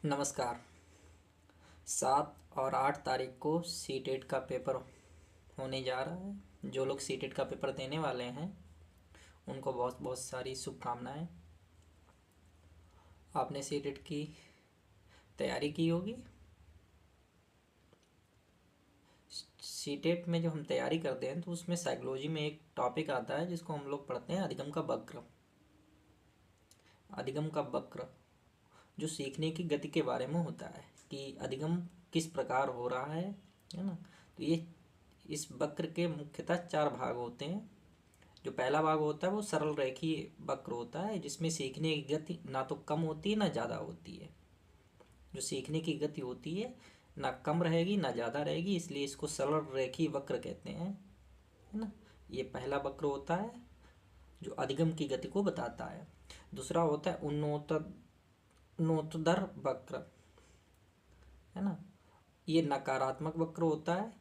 नमस्कार। 7 और 8 तारीख को सीटेट का पेपर होने जा रहा है। जो लोग सीटेट का पेपर देने वाले हैं उनको बहुत बहुत सारी शुभकामनाएं। आपने सीटेट की तैयारी की होगी। सीटेट में जो हम तैयारी करते हैं तो उसमें साइकोलॉजी में एक टॉपिक आता है जिसको हम लोग पढ़ते हैं अधिगम का वक्र। अधिगम का वक्र जो सीखने की गति के बारे में होता है कि अधिगम किस प्रकार हो रहा है ना। तो ये इस वक्र के मुख्यतः 4 भाग होते हैं। जो पहला भाग होता है वो सरल रेखीय वक्र होता है जिसमें सीखने की गति ना तो कम होती है ना ज़्यादा होती है। जो सीखने की गति होती है ना कम रहेगी ना ज़्यादा रहेगी, इसलिए इसको सरल रेखीय वक्र कहते हैं, है ना। ये पहला वक्र होता है जो अधिगम की गति को बताता है। दूसरा होता है उन्नतोत्तर वक्र, है ना। ये नकारात्मक वक्र होता है।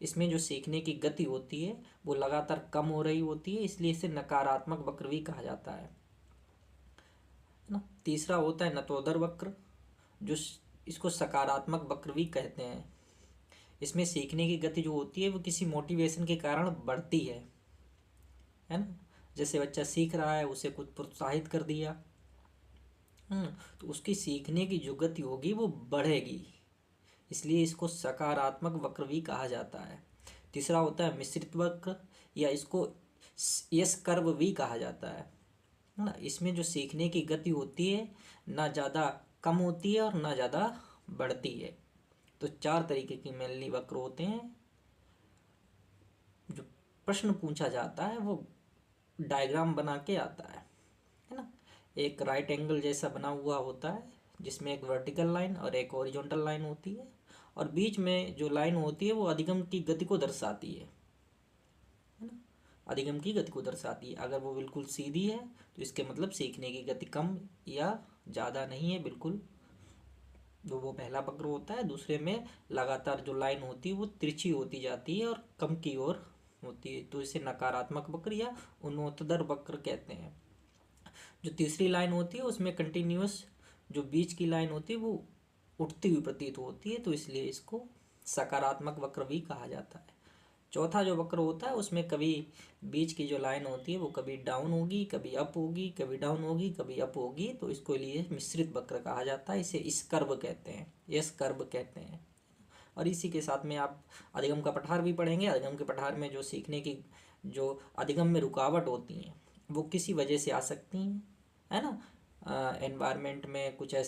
इसमें जो सीखने की गति होती है वो लगातार कम हो रही होती है, इसलिए इसे नकारात्मक वक्र भी कहा जाता है ना। तीसरा होता है नतोदर वक्र, जो इसको सकारात्मक वक्र भी कहते हैं। इसमें सीखने की गति जो होती है वो किसी मोटिवेशन के कारण बढ़ती है ना। जैसे बच्चा सीख रहा है, उसे कुछ प्रोत्साहित कर दिया, तो उसकी सीखने की जो गति होगी वो बढ़ेगी, इसलिए इसको सकारात्मक वक्र भी कहा जाता है। तीसरा होता है मिश्रित वक्र, या इसको यस कर्व भी कहा जाता है ना। इसमें जो सीखने की गति होती है ना ज़्यादा कम होती है और ना ज़्यादा बढ़ती है। तो 4 तरीके की मेनली वक्र होते हैं। जो प्रश्न पूछा जाता है वो डायग्राम बना के आता है ना। एक राइट एंगल जैसा बना हुआ होता है जिसमें एक वर्टिकल लाइन और एक हॉरिजॉन्टल लाइन होती है, और बीच में जो लाइन होती है वो अधिगम की गति को दर्शाती है ना। अधिगम की गति को दर्शाती है। अगर वो बिल्कुल सीधी है तो इसके मतलब सीखने की गति कम या ज़्यादा नहीं है, बिल्कुल। जो वो पहला वक्र होता है। दूसरे में लगातार जो लाइन होती है वो तिरछी होती जाती है और कम की ओर होती है, तो इसे नकारात्मक वक्र या उन्नतोत्तर वक्र कहते हैं। जो तीसरी लाइन होती है उसमें कंटिन्यूअस जो बीच की लाइन होती है वो उठती हुई प्रतीत होती है, तो इसलिए इसको सकारात्मक वक्र भी कहा जाता है। चौथा जो वक्र होता है उसमें कभी बीच की जो लाइन होती है वो कभी डाउन होगी, कभी अप होगी, कभी डाउन होगी, कभी अप होगी, तो इसको लिए मिश्रित वक्र कहा जाता है। इसे इस कर्व कहते हैं, यस कर्व कहते हैं। और इसी के साथ में आप अधिगम का पठार भी पढ़ेंगे। अधिगम के पठार में जो सीखने की जो अधिगम में रुकावट होती हैं वो किसी वजह से आ सकती हैं, है ना। एनवायरनमेंट में कुछ ऐसे